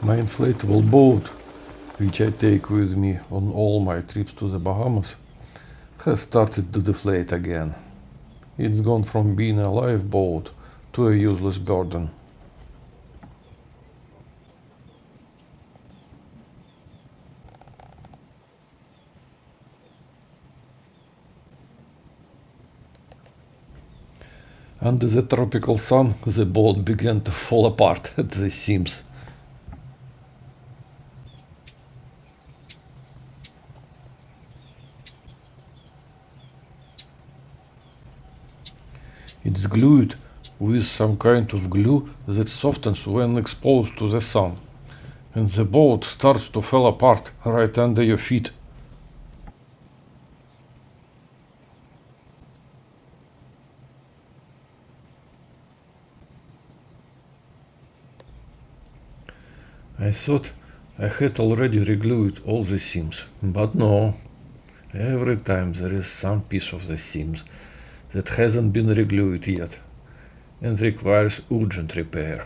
My inflatable boat, which I take with me on all my trips to the Bahamas, has started to deflate again. It's gone from being a lifeboat to a useless burden. Under the tropical sun, the boat began to fall apart at the seams. It's glued with some kind of glue that softens when exposed to the sun, and the boat starts to fall apart right under your feet. I thought I had already reglued all the seams, but no. Every time there is some piece of the seams that hasn't been reglued yet and requires urgent repair.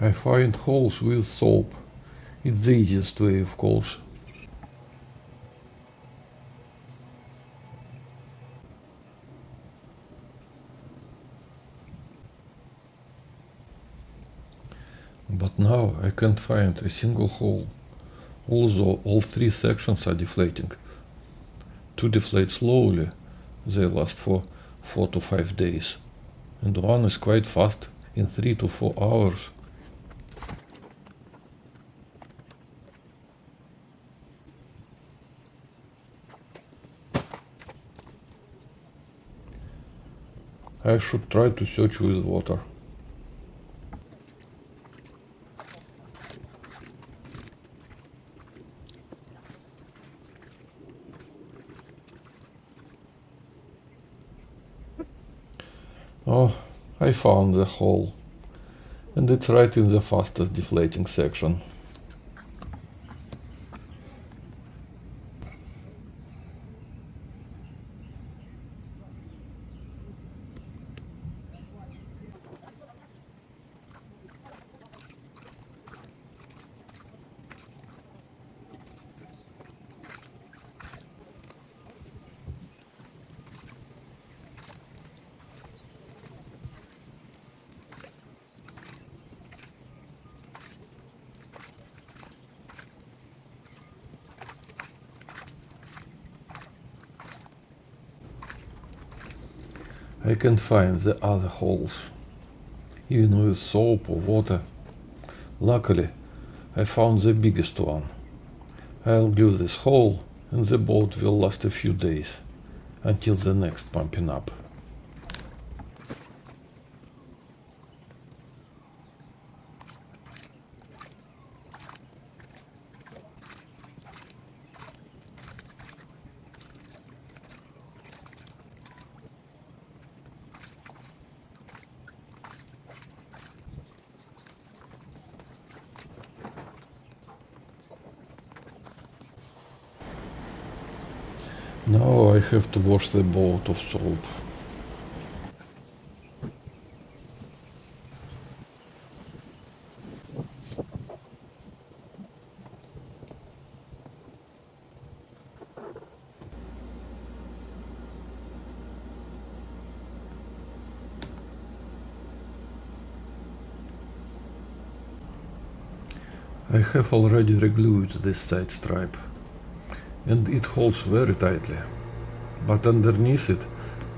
I find holes with soap. It's the easiest way, of course. But now I can't find a single hole, although all three sections are deflating. Two deflate slowly, they last for 4 to 5 days, and one is quite fast, in 3 to 4 hours. I should try to search with water. Oh, I found the hole, and it's right in the fastest deflating section. I can't find the other holes, even with soap or water. Luckily, I found the biggest one. I'll glue this hole and the boat will last a few days, until the next pumping up. Now I have to wash the boat of soap. I have already reglued this side stripe, and it holds very tightly. But underneath it,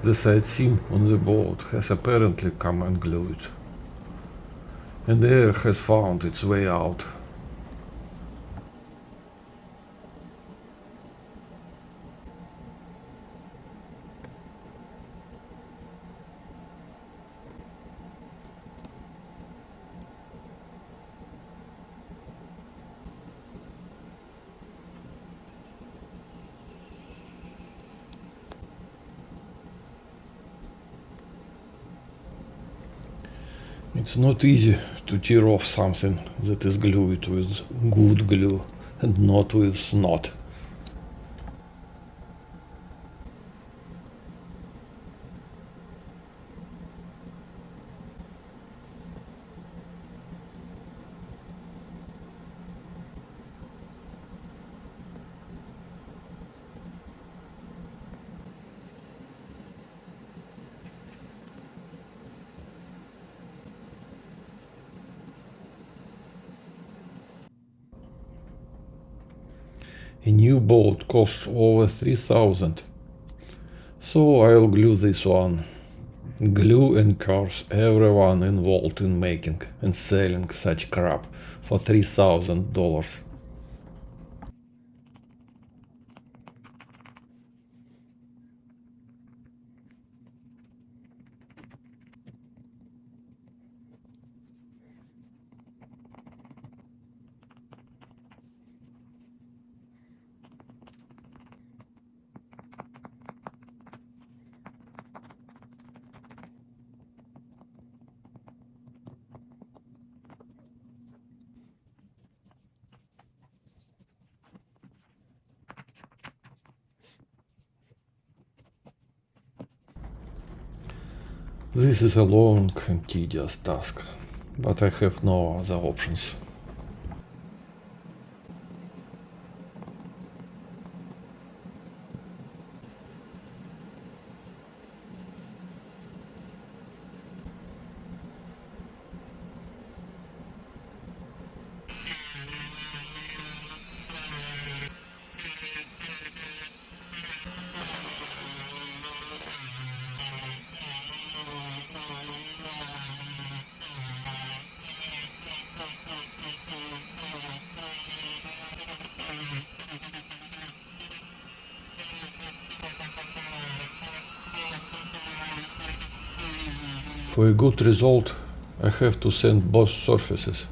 the side seam on the boat has apparently come unglued, and air has found its way out. It's not easy to tear off something that is glued with good glue and not with snot. A new boat costs over 3,000. So I'll glue this one. Glue and curse everyone involved in making and selling such crap for $3,000. This is a long and tedious task, but I have no other options. For a good result, I have to sand both surfaces,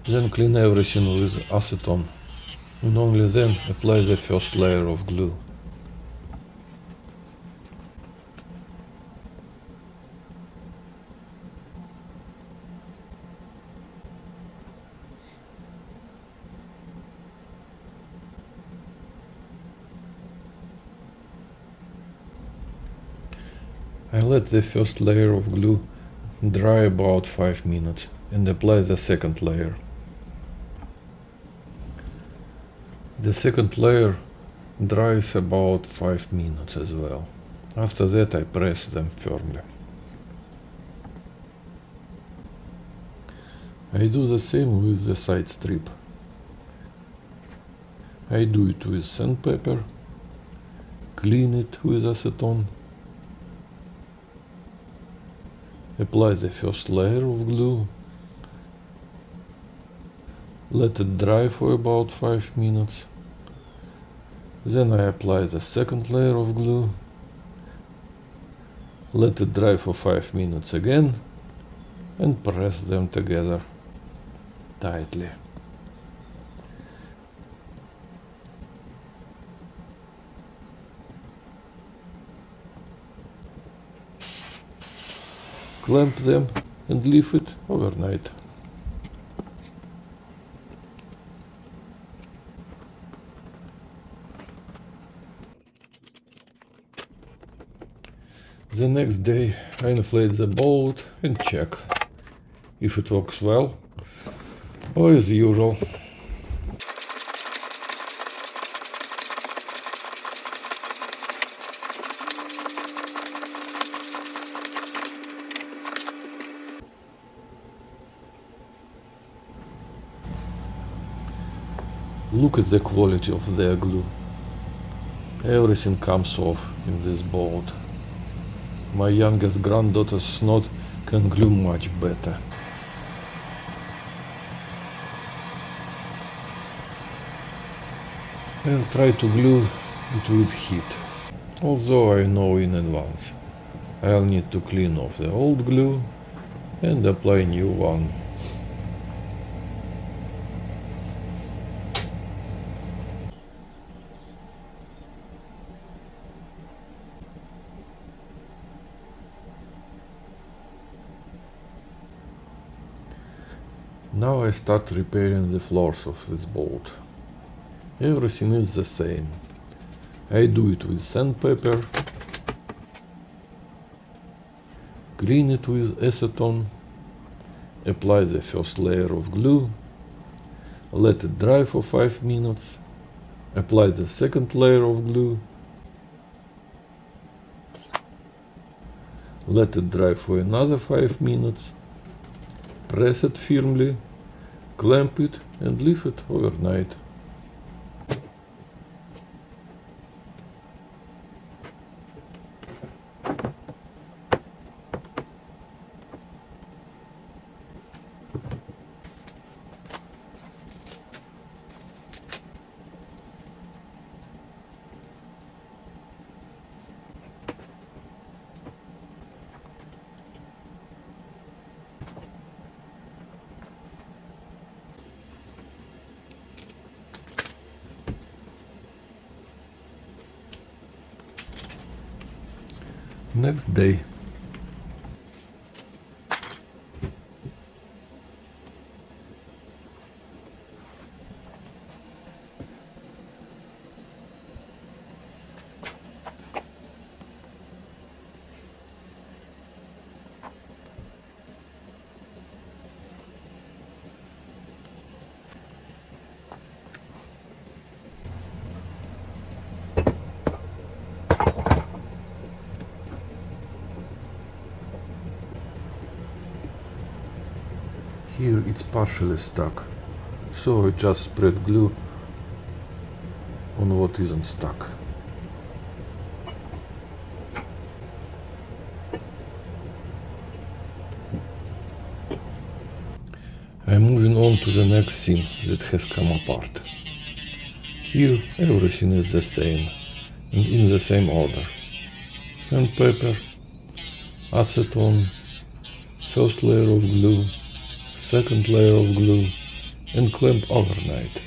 then clean everything with acetone, and only then apply the first layer of glue. I let the first layer of glue dry about 5 minutes and apply the second layer. The second layer dries about 5 minutes as well. After that I press them firmly. I do the same with the side strip. I do it with sandpaper, clean it with acetone, apply the first layer of glue, let it dry for about 5 minutes, then I apply the second layer of glue, let it dry for 5 minutes again, and press them together tightly. Clamp them and leave it overnight. The next day I inflate the boat and check if it works well or as usual. Look at the quality of their glue. Everything comes off in this boat. My youngest granddaughter's snot can glue much better. I'll try to glue it with heat, although I know in advance I'll need to clean off the old glue and apply new one. Now I start repairing the floors of this boat. Everything is the same. I do it with sandpaper, clean it with acetone, apply the first layer of glue, let it dry for 5 minutes, apply the second layer of glue, let it dry for another 5 minutes, press it firmly, clamp it and leave it overnight. Next day. Here it's partially stuck, so I just spread glue on what isn't stuck. I'm moving on to the next scene that has come apart. Here everything is the same and in the same order. Sandpaper, acetone, first layer of glue, second layer of glue, and clamp overnight.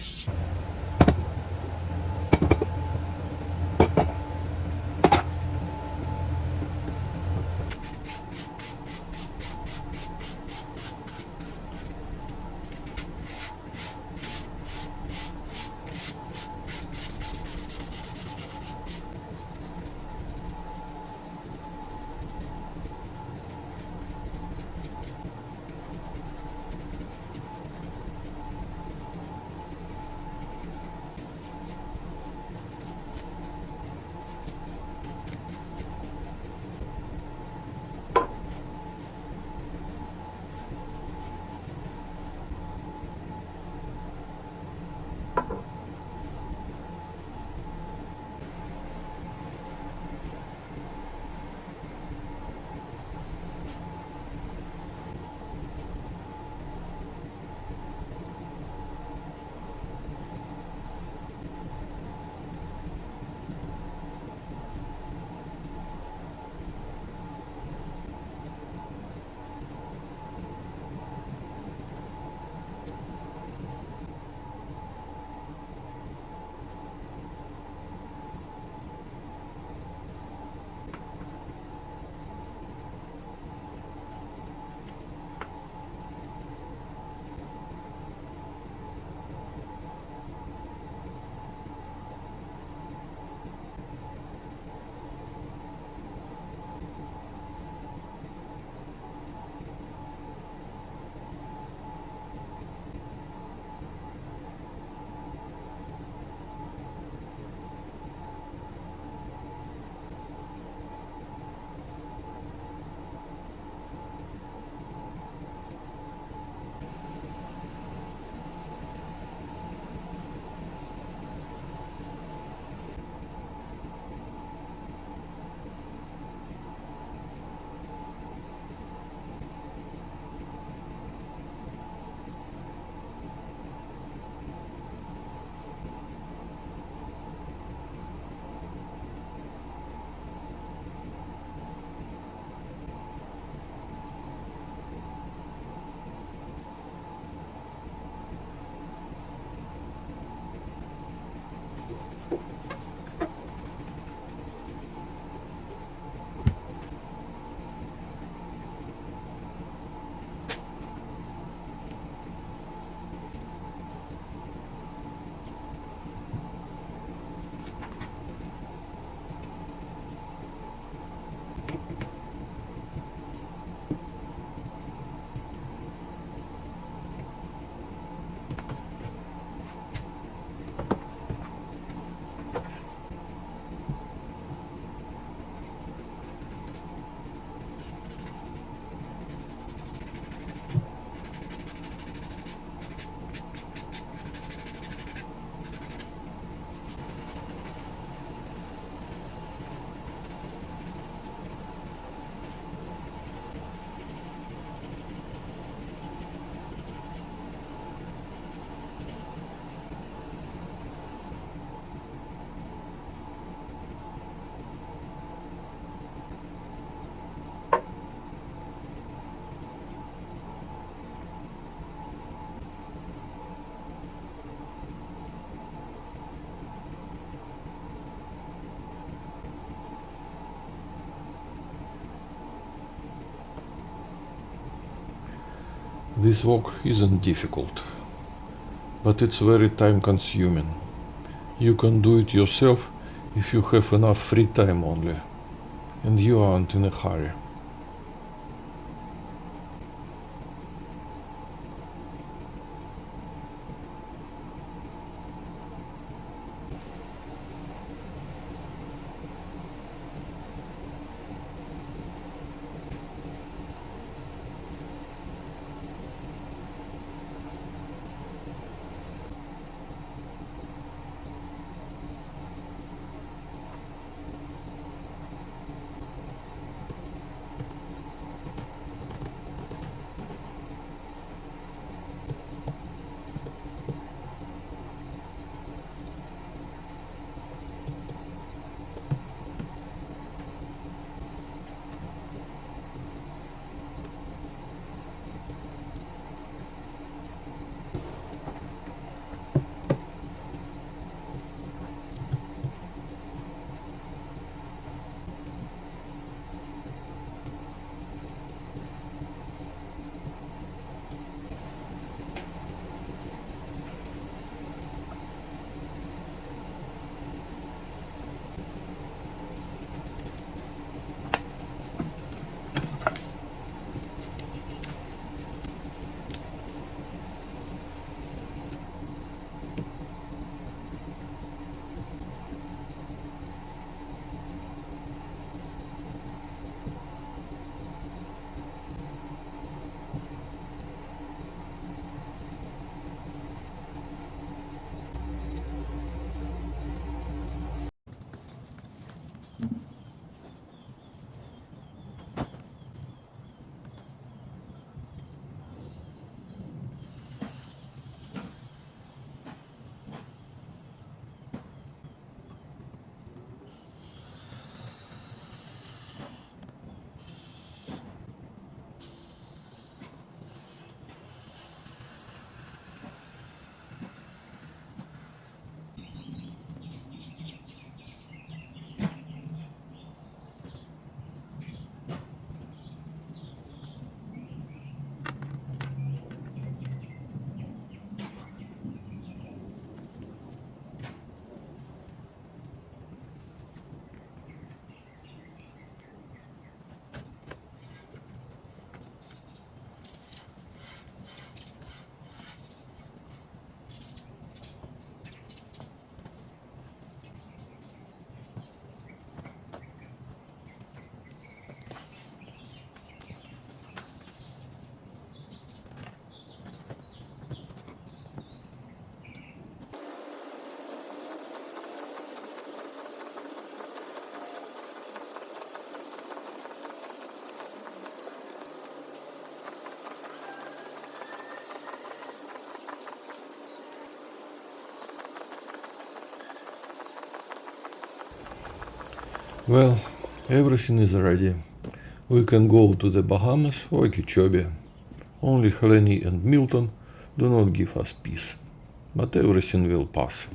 This work isn't difficult, but it's very time consuming. You can do it yourself if you have enough free time only, and you aren't in a hurry. Well, everything is ready. We can go to the Bahamas or Kichobe. Only Helene and Milton do not give us peace, but everything will pass.